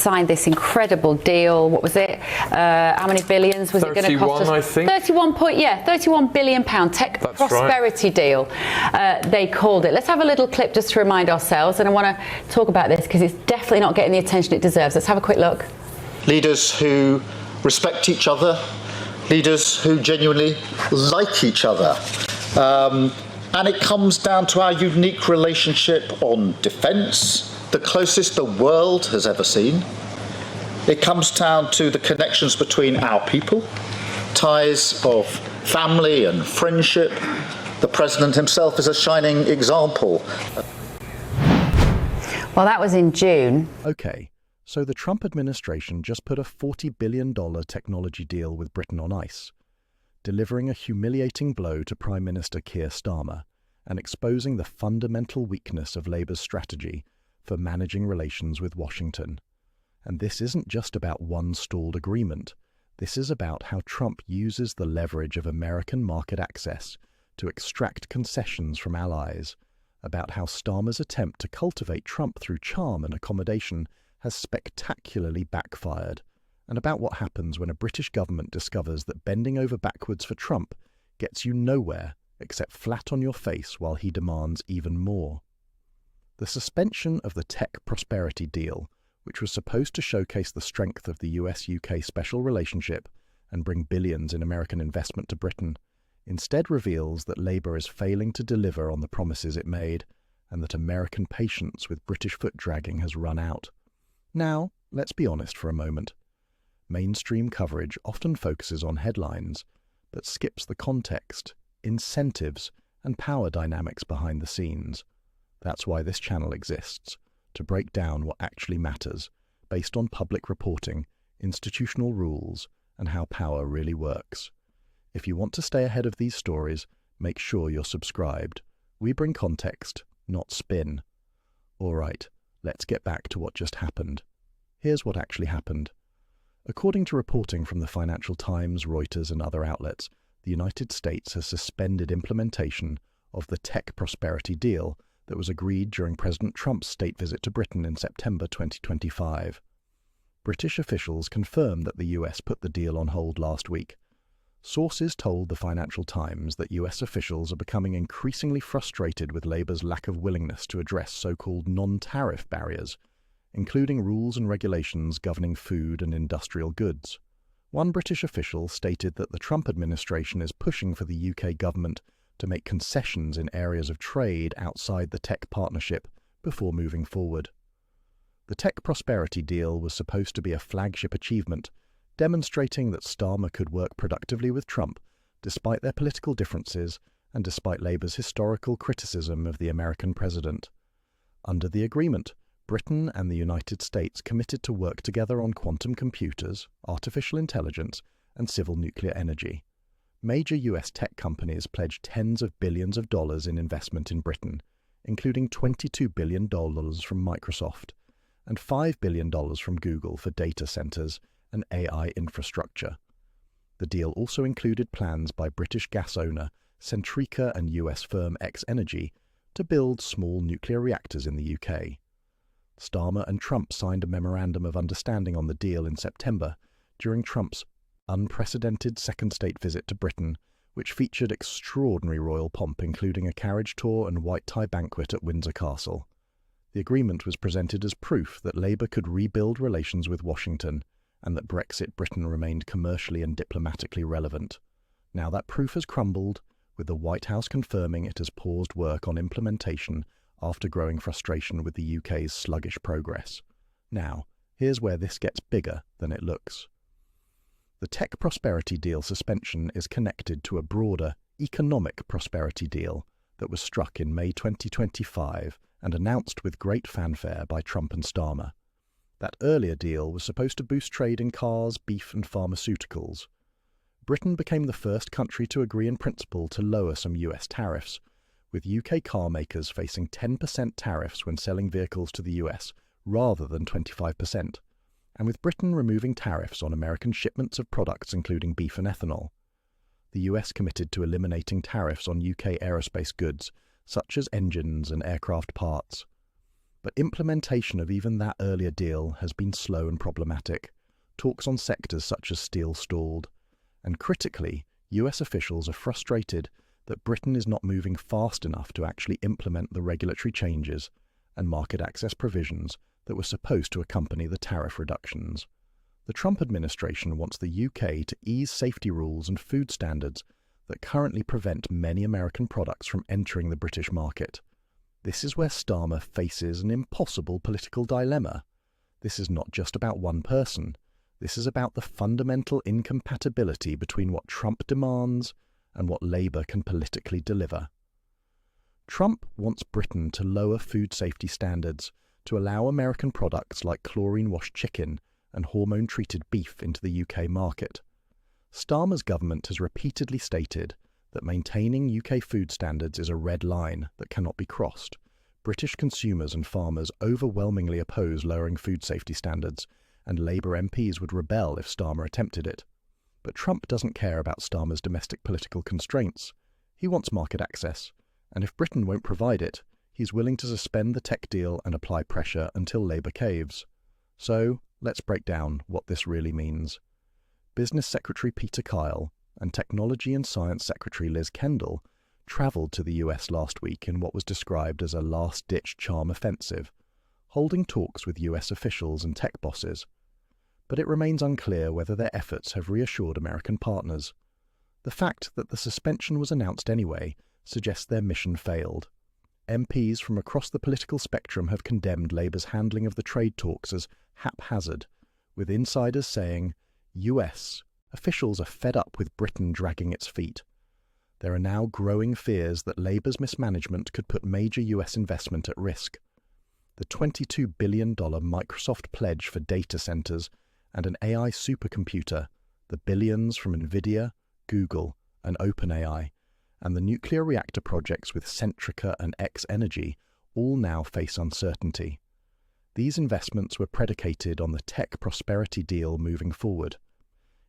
signed this incredible deal. What was it? How many billions was it going to cost us? 31, I think. 31 billion pound tech prosperity deal, they called it. Let's have a little clip just to remind ourselves, and I want to talk about this because it's definitely not getting the attention it deserves. Let's have a quick look. Leaders who respect each other, leaders who genuinely like each other. And it comes down to our unique relationship on defence, the closest the world has ever seen. It comes down to the connections between our people, ties of family and friendship. The President himself is a shining example. Well, that was in June. Okay, so the Trump administration just put a $40 billion technology deal with Britain on ice, delivering a humiliating blow to Prime Minister Keir Starmer and exposing the fundamental weakness of Labour's strategy for managing relations with Washington. And this isn't just about one stalled agreement. This is about how Trump uses the leverage of American market access to extract concessions from allies, about how Starmer's attempt to cultivate Trump through charm and accommodation has spectacularly backfired, and about what happens when a British government discovers that bending over backwards for Trump gets you nowhere except flat on your face while he demands even more. The suspension of the tech prosperity deal, which was supposed to showcase the strength of the US-UK special relationship and bring billions in American investment to Britain, instead reveals that Labour is failing to deliver on the promises it made, and that American patience with British foot-dragging has run out. Now, let's be honest for a moment. Mainstream coverage often focuses on headlines, but skips the context, incentives, and power dynamics behind the scenes. That's why this channel exists, to break down what actually matters, based on public reporting, institutional rules, and how power really works. If you want to stay ahead of these stories, make sure you're subscribed. We bring context, not spin. All right, let's get back to what just happened. Here's what actually happened. According to reporting from the Financial Times, Reuters, and other outlets, the United States has suspended implementation of the tech prosperity deal that was agreed during President Trump's state visit to Britain in September 2025. British officials confirmed that the US put the deal on hold last week. Sources told the Financial Times that US officials are becoming increasingly frustrated with Labour's lack of willingness to address so-called non-tariff barriers, including rules and regulations governing food and industrial goods. One British official stated that the Trump administration is pushing for the UK government to make concessions in areas of trade outside the tech partnership before moving forward. The tech prosperity deal was supposed to be a flagship achievement, demonstrating that Starmer could work productively with Trump despite their political differences and despite Labour's historical criticism of the American president. Under the agreement, Britain and the United States committed to work together on quantum computers, artificial intelligence, and civil nuclear energy. Major US tech companies pledged tens of billions of dollars in investment in Britain, including $22 billion from Microsoft and $5 billion from Google for data centers and AI infrastructure. The deal also included plans by British gas owner Centrica and US firm X-Energy to build small nuclear reactors in the UK. Starmer and Trump signed a memorandum of understanding on the deal in September during Trump's unprecedented second state visit to Britain, which featured extraordinary royal pomp, including a carriage tour and white tie banquet at Windsor Castle. The agreement was presented as proof that Labour could rebuild relations with Washington and that Brexit Britain remained commercially and diplomatically relevant. Now that proof has crumbled, with the White House confirming it has paused work on implementation after growing frustration with the UK's sluggish progress. Now, here's where this gets bigger than it looks. The tech prosperity deal suspension is connected to a broader economic prosperity deal that was struck in May 2025 and announced with great fanfare by Trump and Starmer. That earlier deal was supposed to boost trade in cars, beef, and pharmaceuticals. Britain became the first country to agree in principle to lower some US tariffs, with UK car makers facing 10% tariffs when selling vehicles to the US rather than 25%, and with Britain removing tariffs on American shipments of products including beef and ethanol. The US committed to eliminating tariffs on UK aerospace goods, such as engines and aircraft parts. But implementation of even that earlier deal has been slow and problematic. Talks on sectors such as steel stalled. And critically, US officials are frustrated that Britain is not moving fast enough to actually implement the regulatory changes and market access provisions that were supposed to accompany the tariff reductions. The Trump administration wants the UK to ease safety rules and food standards that currently prevent many American products from entering the British market. This is where Starmer faces an impossible political dilemma. This is not just about one person. This is about the fundamental incompatibility between what Trump demands and what Labour can politically deliver. Trump wants Britain to lower food safety standards to allow American products like chlorine-washed chicken and hormone-treated beef into the UK market. Starmer's government has repeatedly stated that maintaining UK food standards is a red line that cannot be crossed. British consumers and farmers overwhelmingly oppose lowering food safety standards, and Labour MPs would rebel if Starmer attempted it. But Trump doesn't care about Starmer's domestic political constraints. He wants market access, and if Britain won't provide it, he's willing to suspend the tech deal and apply pressure until Labour caves. So, let's break down what this really means. Business Secretary Peter Kyle and Technology and Science Secretary Liz Kendall travelled to the US last week in what was described as a last-ditch charm offensive, holding talks with US officials and tech bosses. But it remains unclear whether their efforts have reassured American partners. The fact that the suspension was announced anyway suggests their mission failed. MPs from across the political spectrum have condemned Labour's handling of the trade talks as haphazard, with insiders saying, US officials are fed up with Britain dragging its feet. There are now growing fears that Labour's mismanagement could put major US investment at risk. The $22 billion Microsoft pledge for data centres and an AI supercomputer, the billions from Nvidia, Google and OpenAI, and the nuclear reactor projects with Centrica and X-Energy all now face uncertainty. These investments were predicated on the tech prosperity deal moving forward.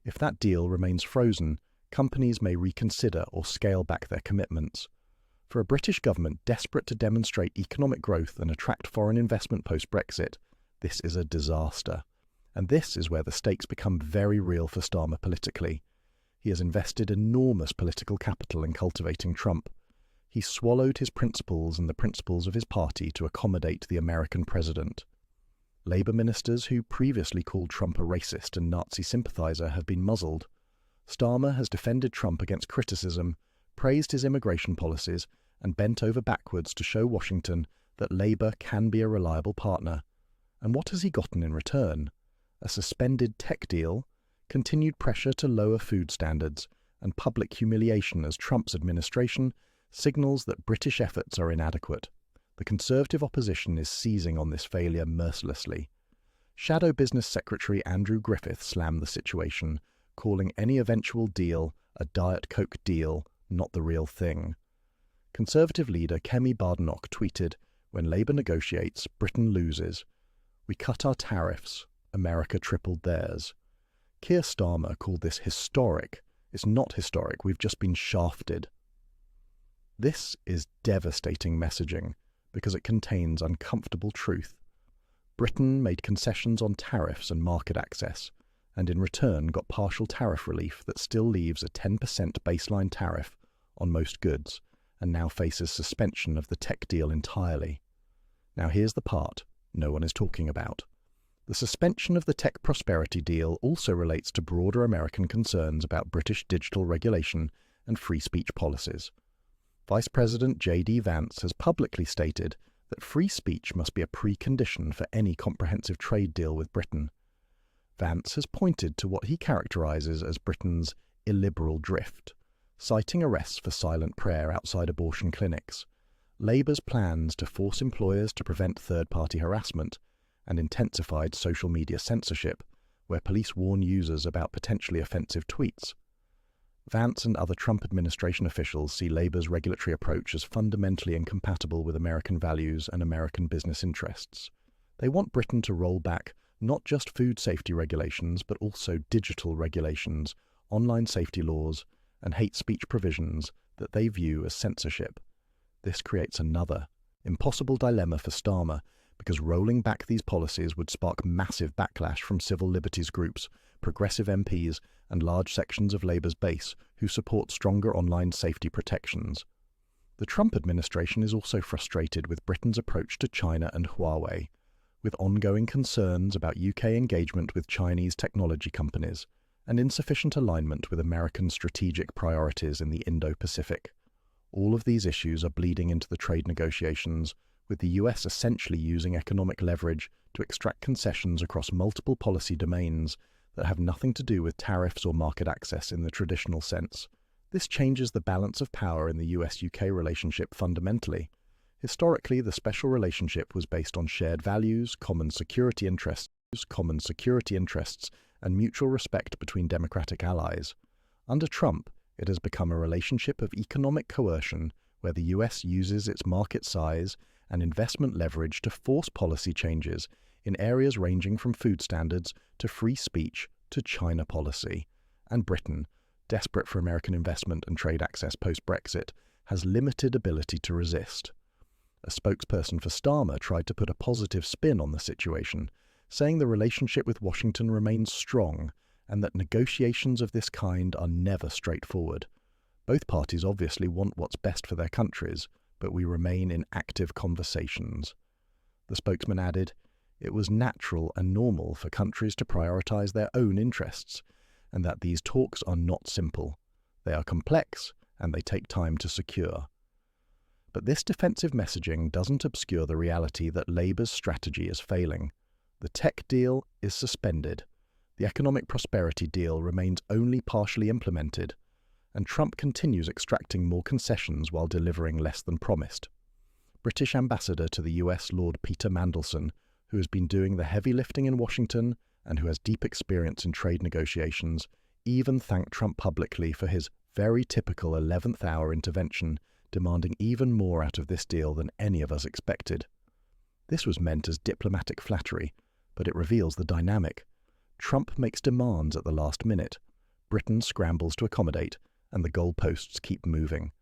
If that deal remains frozen, companies may reconsider or scale back their commitments. For a British government desperate to demonstrate economic growth and attract foreign investment post-Brexit, this is a disaster. And this is where the stakes become very real for Starmer politically. He has invested enormous political capital in cultivating Trump. He swallowed his principles and the principles of his party to accommodate the American president. Labour ministers who previously called Trump a racist and Nazi sympathiser have been muzzled. Starmer has defended Trump against criticism, praised his immigration policies, and bent over backwards to show Washington that Labour can be a reliable partner. And what has he gotten in return? A suspended tech deal, continued pressure to lower food standards, and public humiliation as Trump's administration signals that British efforts are inadequate. The Conservative opposition is seizing on this failure mercilessly. Shadow Business Secretary Andrew Griffith slammed the situation, calling any eventual deal a Diet Coke deal, not the real thing. Conservative leader Kemi Badenoch tweeted, "When Labour negotiates, Britain loses. We cut our tariffs, America tripled theirs." Keir Starmer called this historic. It's not historic, we've just been shafted. This is devastating messaging because it contains uncomfortable truth. Britain made concessions on tariffs and market access, and in return got partial tariff relief that still leaves a 10% baseline tariff on most goods, and now faces suspension of the tech deal entirely. Now here's the part no one is talking about. The suspension of the tech prosperity deal also relates to broader American concerns about British digital regulation and free speech policies. Vice President J.D. Vance has publicly stated that free speech must be a precondition for any comprehensive trade deal with Britain. Vance has pointed to what he characterises as Britain's illiberal drift, citing arrests for silent prayer outside abortion clinics, Labour's plans to force employers to prevent third-party harassment, and intensified social media censorship, where police warn users about potentially offensive tweets. Vance and other Trump administration officials see Labour's regulatory approach as fundamentally incompatible with American values and American business interests. They want Britain to roll back not just food safety regulations, but also digital regulations, online safety laws, and hate speech provisions that they view as censorship. This creates another impossible dilemma for Starmer, because rolling back these policies would spark massive backlash from civil liberties groups, progressive MPs, and large sections of Labour's base who support stronger online safety protections. The Trump administration is also frustrated with Britain's approach to China and Huawei, with ongoing concerns about UK engagement with Chinese technology companies and insufficient alignment with American strategic priorities in the Indo-Pacific. All of these issues are bleeding into the trade negotiations, with the US essentially using economic leverage to extract concessions across multiple policy domains that have nothing to do with tariffs or market access in the traditional sense. This changes the balance of power in the US-UK relationship fundamentally. Historically, the special relationship was based on shared values, common security interests, and mutual respect between democratic allies. Under Trump, it has become a relationship of economic coercion where the US uses its market size and investment leverage to force policy changes in areas ranging from food standards to free speech to China policy. And Britain, desperate for American investment and trade access post-Brexit, has limited ability to resist. A spokesperson for Starmer tried to put a positive spin on the situation, saying the relationship with Washington remains strong and that negotiations of this kind are never straightforward. Both parties obviously want what's best for their countries, but we remain in active conversations. The spokesman added, it was natural and normal for countries to prioritize their own interests, and that these talks are not simple. They are complex, and they take time to secure. But this defensive messaging doesn't obscure the reality that Labour's strategy is failing. The tech deal is suspended. The economic prosperity deal remains only partially implemented, and Trump continues extracting more concessions while delivering less than promised. British Ambassador to the US Lord Peter Mandelson, who has been doing the heavy lifting in Washington and who has deep experience in trade negotiations, even thanked Trump publicly for his very typical 11th-hour intervention, demanding even more out of this deal than any of us expected. This was meant as diplomatic flattery, but it reveals the dynamic. Trump makes demands at the last minute. Britain scrambles to accommodate, and the goalposts keep moving.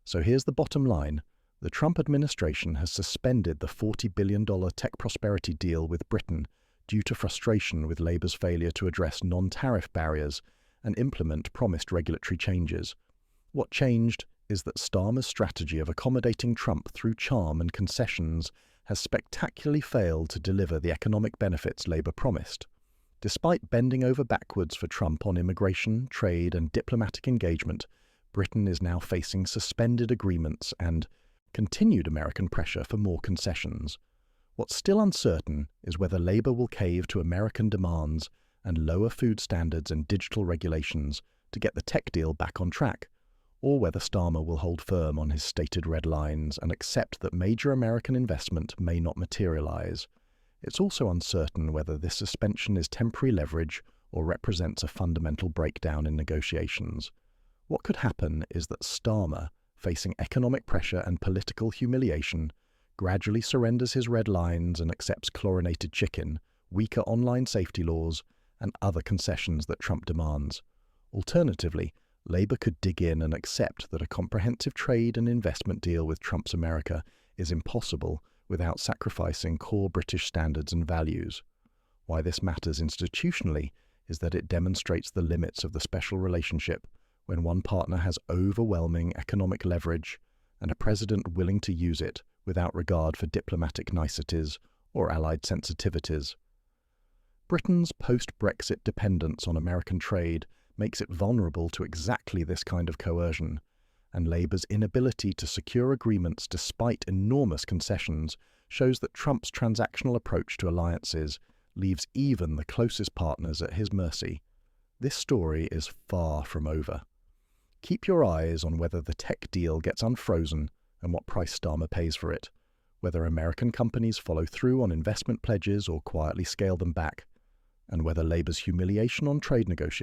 So here's the bottom line. The Trump administration has suspended the $40 billion tech prosperity deal with Britain due to frustration with Labour's failure to address non-tariff barriers and implement promised regulatory changes. What changed is that Starmer's strategy of accommodating Trump through charm and concessions has spectacularly failed to deliver the economic benefits Labour promised. Despite bending over backwards for Trump on immigration, trade, and diplomatic engagement, Britain is now facing suspended agreements and continued American pressure for more concessions. What's still uncertain is whether Labour will cave to American demands and lower food standards and digital regulations to get the tech deal back on track, or whether Starmer will hold firm on his stated red lines and accept that major American investment may not materialize. It's also uncertain whether this suspension is temporary leverage or represents a fundamental breakdown in negotiations. What could happen is that Starmer, facing economic pressure and political humiliation, gradually surrenders his red lines and accepts chlorinated chicken, weaker online safety laws, and other concessions that Trump demands. Alternatively, Labour could dig in and accept that a comprehensive trade and investment deal with Trump's America is impossible without sacrificing core British standards and values. Why this matters institutionally is that it demonstrates the limits of the special relationship when one partner has overwhelming economic leverage and a president willing to use it without regard for diplomatic niceties or allied sensitivities. Britain's post-Brexit dependence on American trade makes it vulnerable to exactly this kind of coercion, and Labour's inability to secure agreements despite enormous concessions shows that Trump's transactional approach to alliances leaves even the closest partners at his mercy. This story is far from over. Keep your eyes on whether the tech deal gets unfrozen and what price Starmer pays for it, whether American companies follow through on investment pledges or quietly scale them back, and whether Labour's humiliation on trade negotiations